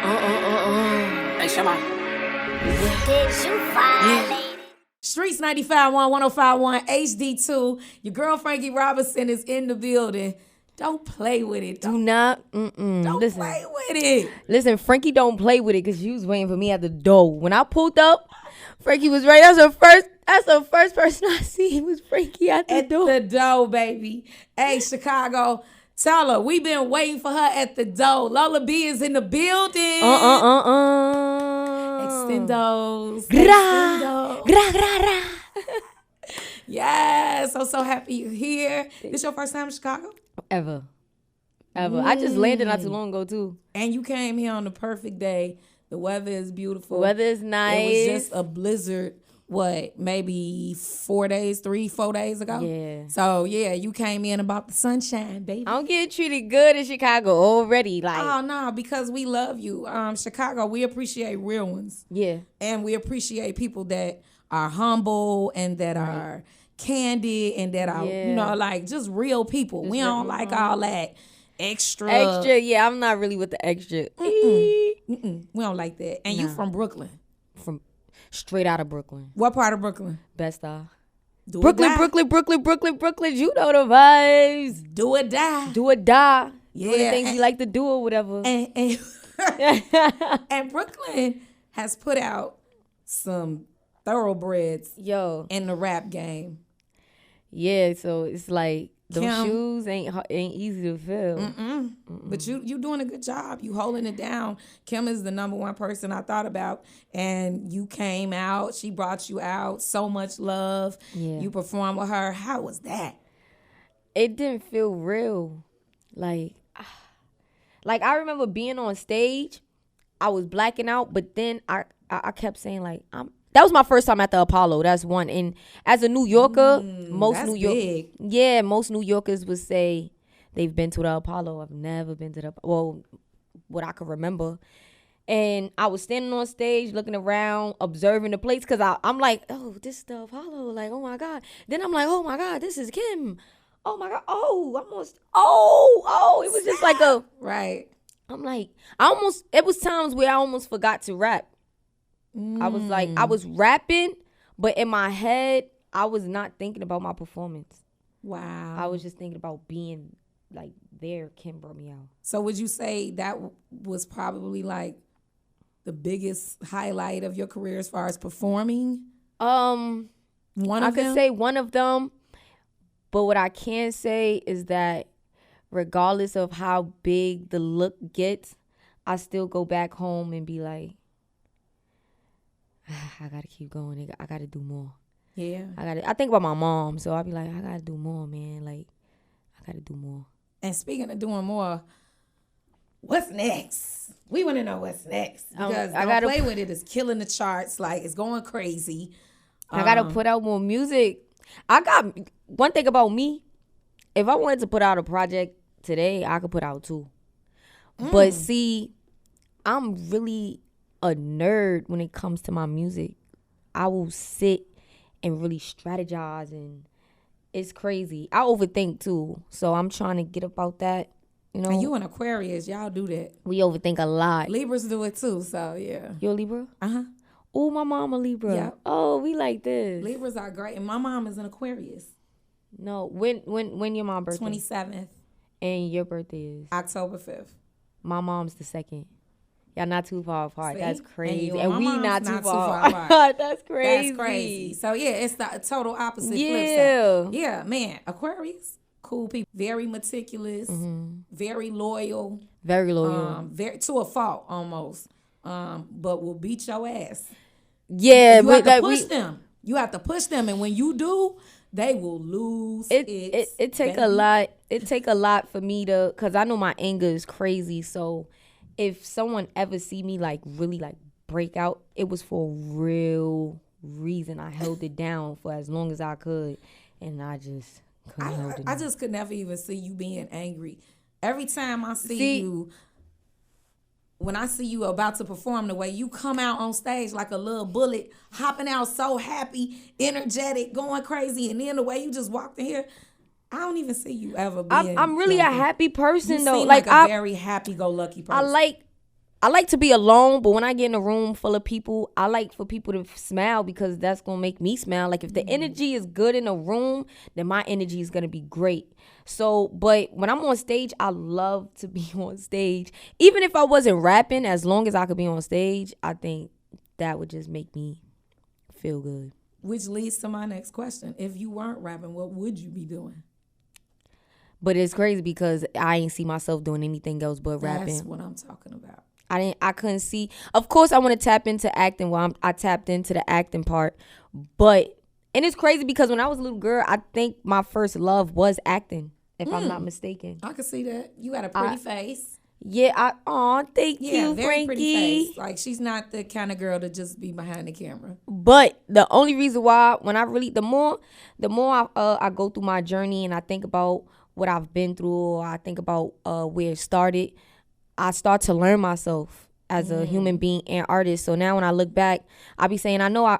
Hey, Shema. Did you violate? Streets 95.1, 105.1, HD2. Your girl Frankie Robinson is in the building. Don't play with it. Do not. Don't Listen, play with it. listen. Frankie don't play with it because she was waiting for me at the door. When I pulled up, Frankie was ready. That's the first person I see was Frankie at the door. The door, baby. Hey, Chicago, tell her we been waiting for her at the door. Lola B is in the building. Extendos. Gra. Yes, I'm so happy you're here. This your first time in Chicago? Ever. I just landed not too long ago too. And you came here on the perfect day. The weather is beautiful. Weather is nice. It was just a blizzard, maybe 4 days ago? Yeah. So, yeah, you came in about the sunshine, baby. I'm getting treated good in Chicago already. Oh, no, because we love you. Chicago, we appreciate real ones. Yeah. And we appreciate people that are humble and that are candid and that are, just real people. We don't like all that extra. Yeah, I'm not really with the extra. We don't like that. And you from Brooklyn. From straight out of Brooklyn. What part of Brooklyn? Best-Eye. Brooklyn. You know the vibes. Do or die. Do or die. Yeah. Do the things you like to do or whatever. And Brooklyn has put out some thoroughbreds in the rap game. Yeah, so it's like those shoes ain't easy to fill. But you doing a good job. You holding it down. Kim is the number one person I thought about. And you came out. She brought you out. So much love. Yeah. You performed with her. How was that? It didn't feel real. Like I remember being on stage. I was blacking out, but then I kept saying that was my first time at the Apollo. That's one. And as a New Yorker, most New Yorkers would say they've been to the Apollo. I've never been to what I can remember. And I was standing on stage, looking around, observing the place, because I'm like, oh, this is the Apollo. Like, oh my God. Then I'm like, oh my God, this is Kim. Oh my God. It was just like a right. I'm like, it was times where I almost forgot to rap. I was rapping, but in my head, I was not thinking about my performance. Wow. I was just thinking about being like there. Kim brought me out. So would you say that was probably like the biggest highlight of your career as far as performing? I could say one of them, but what I can say is that regardless of how big the look gets, I still go back home and be like, I gotta keep going. I gotta do more. Yeah. I think about my mom, so I'll be like, I gotta do more, man. Like, I gotta do more. And speaking of doing more, what's next? We want to know what's next. Because Don't Play With It is killing the charts. Like, it's going crazy. I gotta put out more music. I got one thing about me. If I wanted to put out a project today, I could put out two. But see, I'm really a nerd when it comes to my music. I will sit and really strategize, and it's crazy. I overthink too, so I'm trying to get about that. You know, and you an Aquarius, y'all do that. We overthink a lot. Libras do it too, so yeah. You a Libra? Oh, my mom a Libra. Yeah. Oh, we like this. Libras are great, and my mom is an Aquarius. No, when your mom's birthday? 27th. And your birthday is October 5th. My mom's the 2nd. Y'all not too far apart. See? That's crazy. And we not too far apart. That's crazy. That's crazy. So yeah, it's the total opposite flip Yeah. side. Yeah, man. Aquarius, cool people. Very meticulous, very loyal. Very loyal. Very to a fault almost. But will beat your ass. Yeah, you have to push them. You have to push them, and when you do, they will lose. It take a lot. It take a lot for me to, cause I know my anger is crazy. So if someone ever see me like really like break out, it was for a real reason. I held it down for as long as I could, and I just couldn't hold it down. I just could never even see you being angry. Every time I see you. When I see you about to perform, the way you come out on stage like a little bullet, hopping out so happy, energetic, going crazy, and then the way you just walked in here, I don't even see you ever being. I'm really a happy person, you though. Seem like a very happy-go-lucky person. I like to be alone, but when I get in a room full of people, I like for people to smile because that's going to make me smile. Like if the energy is good in a room, then my energy is going to be great. So, but when I'm on stage, I love to be on stage. Even if I wasn't rapping, as long as I could be on stage, I think that would just make me feel good. Which leads to my next question. If you weren't rapping, what would you be doing? But it's crazy because I ain't see myself doing anything else but rapping. That's what I'm talking about. I couldn't see. Of course, I want to tap into acting. Well, I tapped into the acting part. But, and it's crazy because when I was a little girl, I think my first love was acting, if I'm not mistaken. I can see that. You got a pretty face. Yeah, thank you, very Frankie. Pretty face. Like, she's not the kind of girl to just be behind the camera. But the only reason why, when I really, the more I go through my journey and I think about what I've been through, or I think about where it started, I start to learn myself as a human being and artist. So now when I look back, I be saying, I know I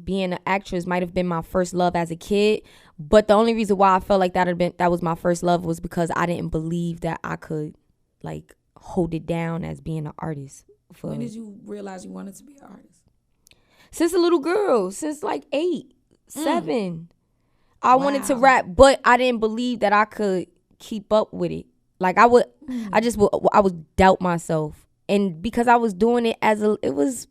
being an actress might have been my first love as a kid, but the only reason why I felt like that was my first love was because I didn't believe that I could like hold it down as being an artist. When did you realize you wanted to be an artist? Since a little girl, since like 8, 7. I wanted to rap, but I didn't believe that I could keep up with it. Like I would doubt myself. And because I was doing it it was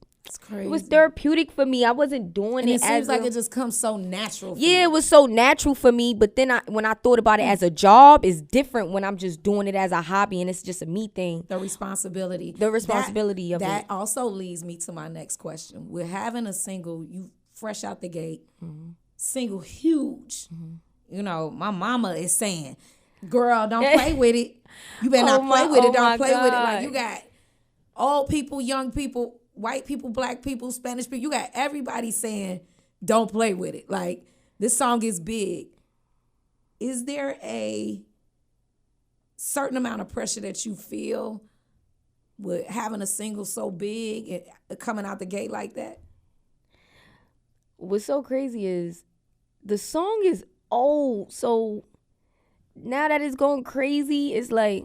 therapeutic for me. I wasn't doing it seems like it just comes so natural for you. It was so natural for me. But then when I thought about it as a job, it's different when I'm just doing it as a hobby and it's just a me thing. The responsibility of it. That also leads me to my next question. We're having a single, you fresh out the gate, single huge. You know, my mama is saying, girl, don't play with it. You better not play with it. Don't play with it. Like, you got old people, young people, white people, black people, Spanish people. You got everybody saying, don't play with it. Like, this song is big. Is there a certain amount of pressure that you feel with having a single so big and coming out the gate like that? What's so crazy is the song is old. So now that it's going crazy, it's like,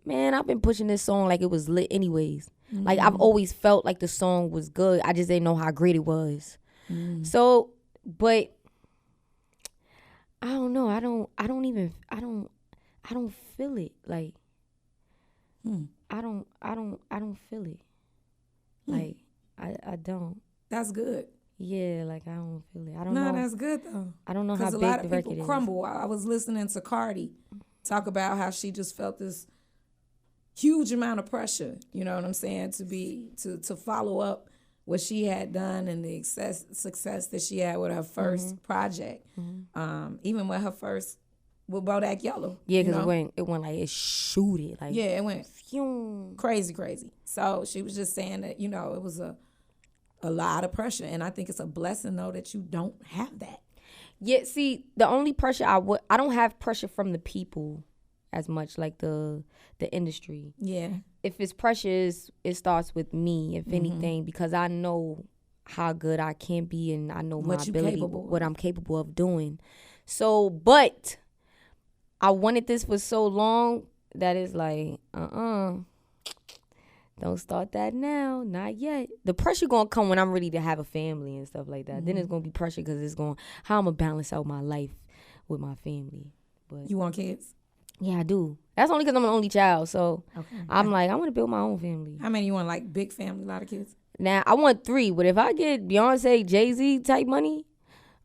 man, I've been pushing this song like it was lit anyways. Like, I've always felt like the song was good. I just didn't know how great it was. So, but I don't know. I don't feel it. Like, I don't feel it. Like, I don't. That's good. Yeah, like I don't feel it. I don't know. No, that's good though. I don't know how big the record is. Because a lot of people crumble. I was listening to Cardi talk about how she just felt this huge amount of pressure. You know what I'm saying? To follow up what she had done and the success that she had with her first project. Even with her first with Bodak Yellow. Yeah, because it went like it shooted. Like, yeah, it went crazy. So she was just saying that, you know, it was a lot of pressure. And I think it's a blessing, though, that you don't have that. Yeah, see, the only pressure I don't have pressure from the people as much, like the industry. Yeah. If it's pressure, it starts with me, if anything, because I know how good I can be and I know my ability, what I'm capable of doing. So, but I wanted this for so long that it's like, don't start that now. Not yet. The pressure going to come when I'm ready to have a family and stuff like that. Then it's going to be pressure because it's going, how I'm going to balance out my life with my family. But you want kids? Yeah, I do. That's only because I'm an only child. So I'm like, I want to build my own family. How many you want? Like big family, a lot of kids? Now, I want 3. But if I get Beyonce, Jay-Z type money,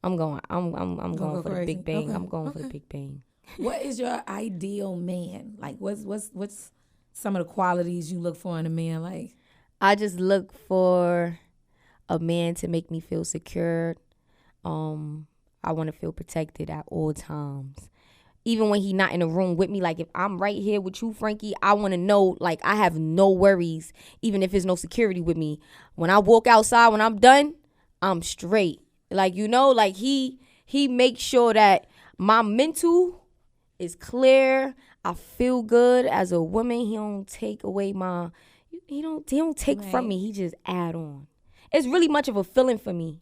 I'm going for the big bang. Okay. I'm going for the big bang. What is your ideal man? Like, what's some of the qualities you look for in a man? Like, I just look for a man to make me feel secure. I want to feel protected at all times. Even when he not in the room with me, like if I'm right here with you, Frankie, I want to know, like, I have no worries, even if there's no security with me. When I walk outside, when I'm done, I'm straight. Like, you know, like he makes sure that my mental is clear. I feel good as a woman. He don't take away he don't take from me. He just add on. It's really much of a feeling for me.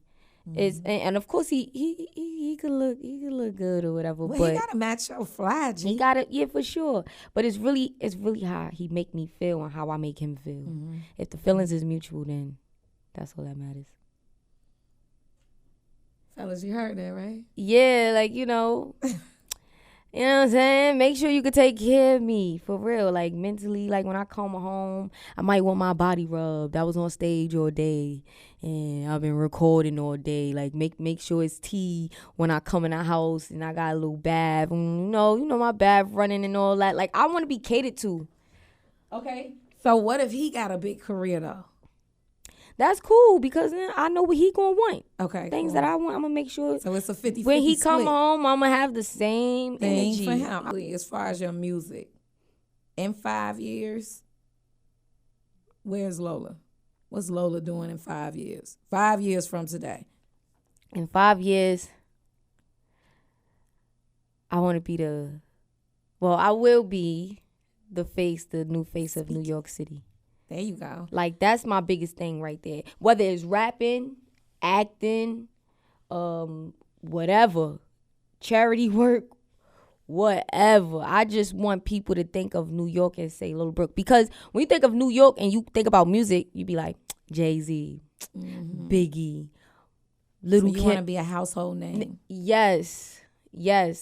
And of course he could look good or whatever. Well, but he gotta match your fly, G. He gotta, yeah, for sure. But it's really how he make me feel and how I make him feel. If the feelings is mutual, then that's all that matters. Fellas, you heard that, right? Yeah, like, you know what I'm saying? Make sure you could take care of me, for real. Like, mentally, like, when I come home, I might want my body rubbed. I was on stage all day, and I've been recording all day. Like, make sure it's tea when I come in the house, and I got a little bath. And, you know my bath running and all that. Like, I want to be catered to. Okay. So what if he got a big career, though? That's cool, because then I know what he gonna want. Okay, things that I want, I'm gonna make sure. So it's a 50-50 when he come split. home, I'm gonna have the same energy for him. As far as your music, in 5 years, where's Lola? What's Lola doing in 5 years? 5 years from today. In 5 years, I want to be I will be the new face of New York City. There you go. Like, that's my biggest thing right there. Whether it's rapping, acting, whatever, charity work, whatever. I just want people to think of New York and say Lola Brooke. Because when you think of New York and you think about music, you be like Jay-Z, Biggie, Little Kim. You want to be a household name. Yes.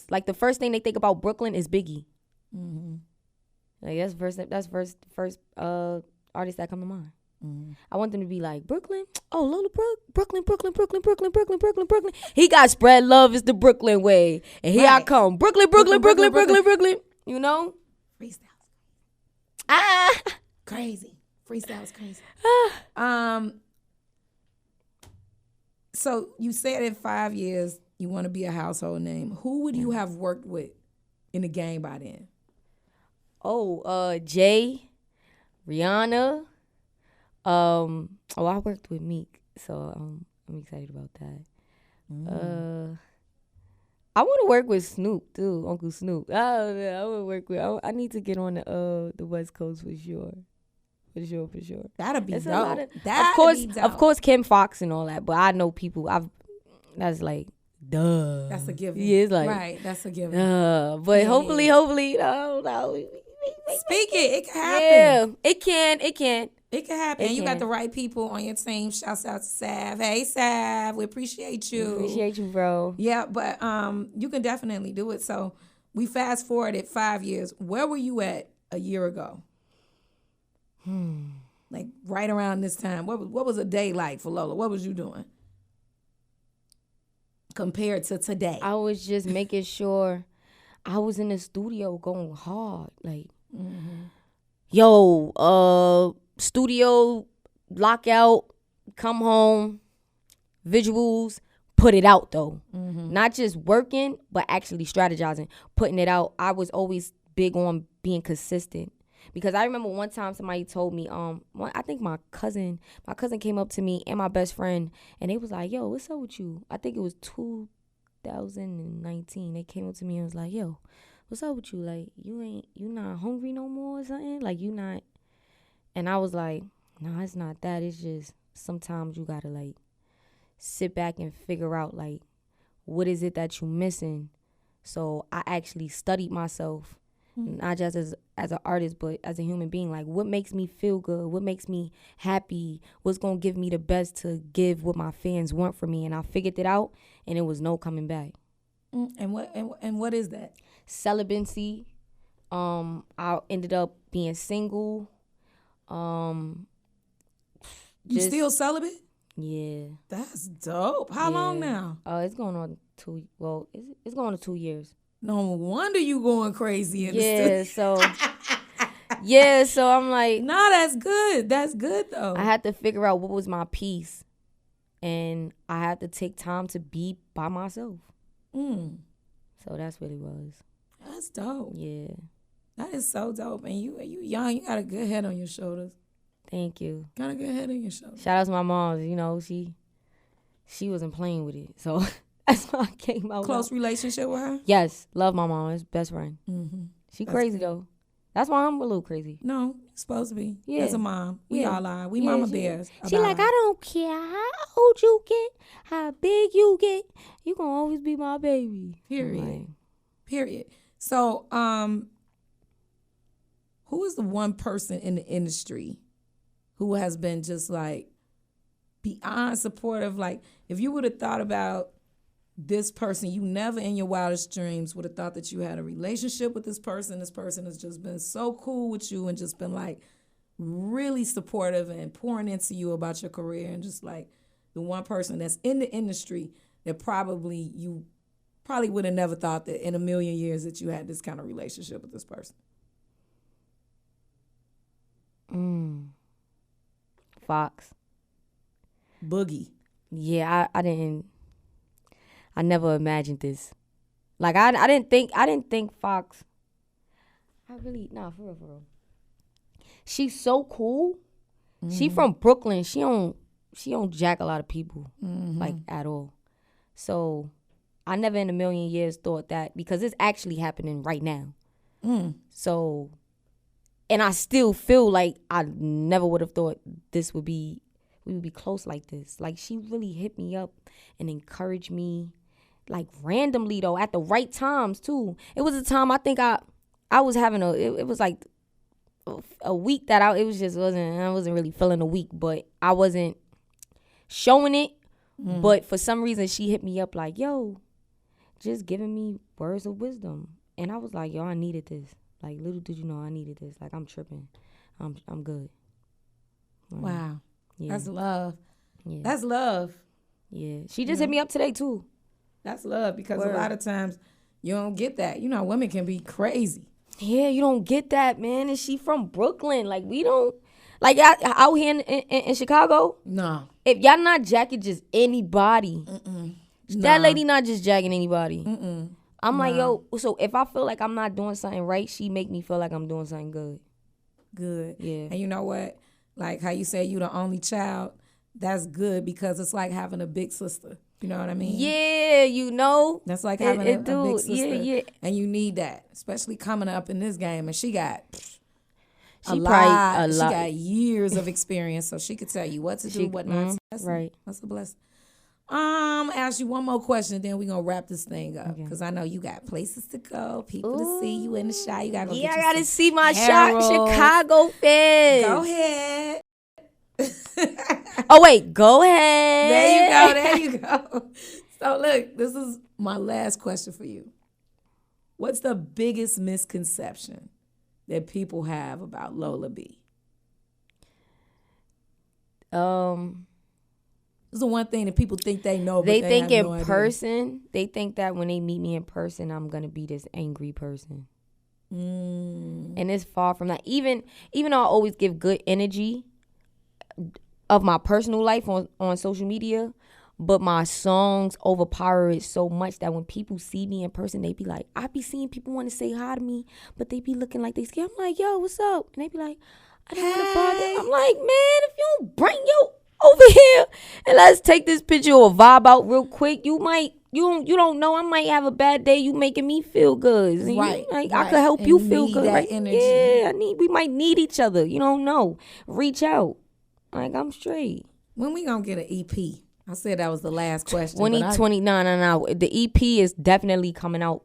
Like, the first thing they think about Brooklyn is Biggie. Like, that's first artist that come to mind. I want them to be like, Brooklyn? Oh, Lola Brooke? Brooklyn. He got spread love is the Brooklyn way. And here I come. Brooklyn. You know? Freestyles. Ah! Crazy. Freestyles crazy. So you said in 5 years you want to be a household name. Who would you have worked with in the game by then? Jay, Rihanna. I worked with Meek, so I'm excited about that. I want to work with Snoop too, Uncle Snoop. I want to work with. I need to get on the West Coast for sure. For sure. That'd be It's dope. Of course, Kim Fox and all that. But I know people. That's like, duh. That's a given. Yeah, it's like, right. That's a given. But hopefully, no. Speak it can happen. Yeah, it can. It can happen. You got the right people on your team. Shouts out to Sav. Hey, Sav, we appreciate you. Appreciate you, bro. Yeah, but you can definitely do it. So we fast forwarded 5 years. Where were you at a year ago? Like right around this time. What was a day like for Lola? What was you doing compared to today? I was just making sure I was in the studio going hard. Like, studio, lockout, come home, visuals, put it out though. Not just working, but actually strategizing, putting it out. I was always big on being consistent. Because I remember one time somebody told me, I think my cousin came up to me and my best friend, and they was like, yo, what's up with you? I think it was 2019. They came up to me and was like, yo, what's up with you? Like, you not hungry no more or something? Like, you not. And I was like, no, it's not that. It's just sometimes you got to, like, sit back and figure out, like, what is it that you missing? So I actually studied myself, not just as an artist, but as a human being. Like, what makes me feel good? What makes me happy? What's going to give me the best to give what my fans want from me? And I figured it out, and it was no coming back. And what is that? Celibacy. I ended up being single. You still celibate? Yeah. That's dope. How long now? It's going on it's going on 2 years. No wonder you going crazy in the studio. So I'm like, no, that's good. That's good though. I had to figure out what was my peace, and I had to take time to be by myself. So that's what it was. That's dope. Yeah. That is so dope. And you young, you got a good head on your shoulders. Thank you. Got a good head on your shoulders. Shout out to my mom. You know, she wasn't playing with it. So that's why I came out. Close relationship with her? Yes. Love my mom. It's best friend. She That's crazy good. though. That's why I'm a little crazy. No, supposed to be. Yeah. As a mom. We all are. We mama bears. She like, I don't care how old you get, how big you get. You gonna always be my baby. Period. So, who is the one person in the industry who has been just like beyond supportive? Like, if you would have thought about this person, you never in your wildest dreams would have thought that you had a relationship with this person. This person has just been so cool with you and just been like really supportive and pouring into you about your career, and just like the one person that's in the industry that you probably would have never thought that in a million years that you had this kind of relationship with this person. Fox. Boogie. Yeah, I never imagined this. Like I didn't think Fox. For real. She's so cool. Mm-hmm. She from Brooklyn. She don't jack a lot of people, like at all. So I never in a million years thought that, because it's actually happening right now. So, and I still feel like I never would have thought we would be close like this. Like, she really hit me up and encouraged me, like randomly though, at the right times too. It was a time I think I was having it was like a week that I wasn't really feeling a week, but I wasn't showing it. But for some reason she hit me up like, yo, just giving me words of wisdom. And I was like, yo, I needed this. Like, little did you know I needed this. Like, I'm tripping. I'm good. Wow. Yeah. That's love. Yeah. That's love. Yeah. She just hit me up today too. That's love, because a lot of times you don't get that. You know, women can be crazy. Yeah, you don't get that, man. And she from Brooklyn. Like, we don't, like, out here in Chicago. No. If y'all not jacking just anybody, that lady not just jacking anybody. I'm like, yo, so if I feel like I'm not doing something right, she make me feel like I'm doing something good. Good. Yeah. And you know what? Like how you say you the only child, that's good, because it's like having a big sister. You know what I mean? Yeah, you know. That's like having a big sister. Yeah. And you need that, especially coming up in this game. And she got a She lot. She got years of experience, so she could tell you what to do, what not to do. Right. That's a blessing. Ask you one more question, then we're gonna wrap this thing up, because I know you got places to go, people to see you in the shot. You gotta go. Yeah, get I you gotta some see my Harold. Chicago fans. Go ahead. Oh wait, go ahead. There you go. So look, this is my last question for you. What's the biggest misconception that people have about Lola B? It's the one thing that people think they know, but they they think have in no idea. person, they think that when they meet me in person, I'm gonna be this angry person. And it's far from that. Even though I always give good energy of my personal life on social media, but my songs overpower it so much that when people see me in person, they be like, I be seeing people want to say hi to me, but they be looking like they scared. I'm like, yo, what's up? And they be like, I don't want to bother. I'm like, man, if you don't bring your over here and let's take this picture or vibe out real quick, you don't know, I might have a bad day. You making me feel good. Right. I could help you feel good. That Right? energy. Yeah, we might need each other. You don't know. Reach out. Like, I'm straight. When we gonna get an EP? I said that was the last question. 2020. No. The EP is definitely coming out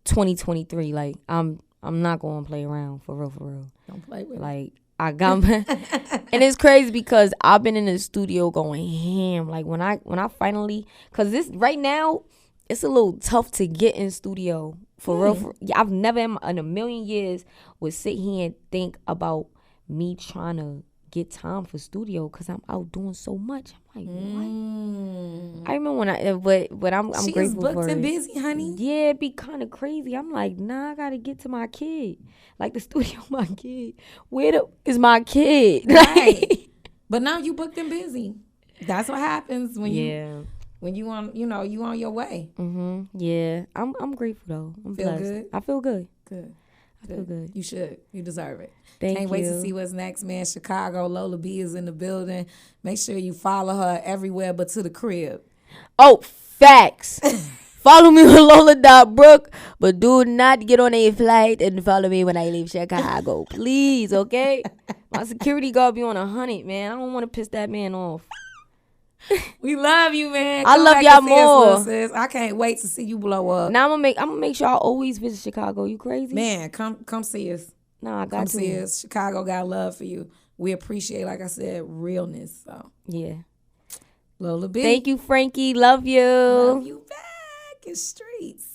2023. Like, I'm not gonna play around for real. Don't play with like, I got and it's crazy because I've been in the studio going ham. Like, when I finally, cause this right now, it's a little tough to get in studio for real. I've never in a million years would sit here and think about me trying to get time for studio because I'm out doing so much. I'm like, what? I remember when but I'm she grateful is booked for and it. busy, honey. Yeah, it'd be kind of crazy. I'm like, nah, I gotta get to my kid. Like, the studio, my kid. Where is my kid? Right. But now you booked and busy. That's what happens when you on your way. Yeah, I'm grateful though. I'm feel blessed. good. I feel good. Good. I feel good. You should. You deserve it. Can't wait to see what's next, man. Chicago, Lola B is in the building. Make sure you follow her everywhere but to the crib. Oh, facts. Follow me on Lola.Brooke, but do not get on a flight and follow me when I leave Chicago. Please, okay? My security guard be on 100, man. I don't want to piss that man off. We love you, man. I love y'all more. Sis. I can't wait to see you blow up. Now I'm gonna make sure I always visit Chicago. You crazy? Man, come see us. No, I got come to. See us. Chicago got love for you. We appreciate, like I said, realness. So yeah. Lola B. Thank you, Frankie. Love you. Love you back in streets.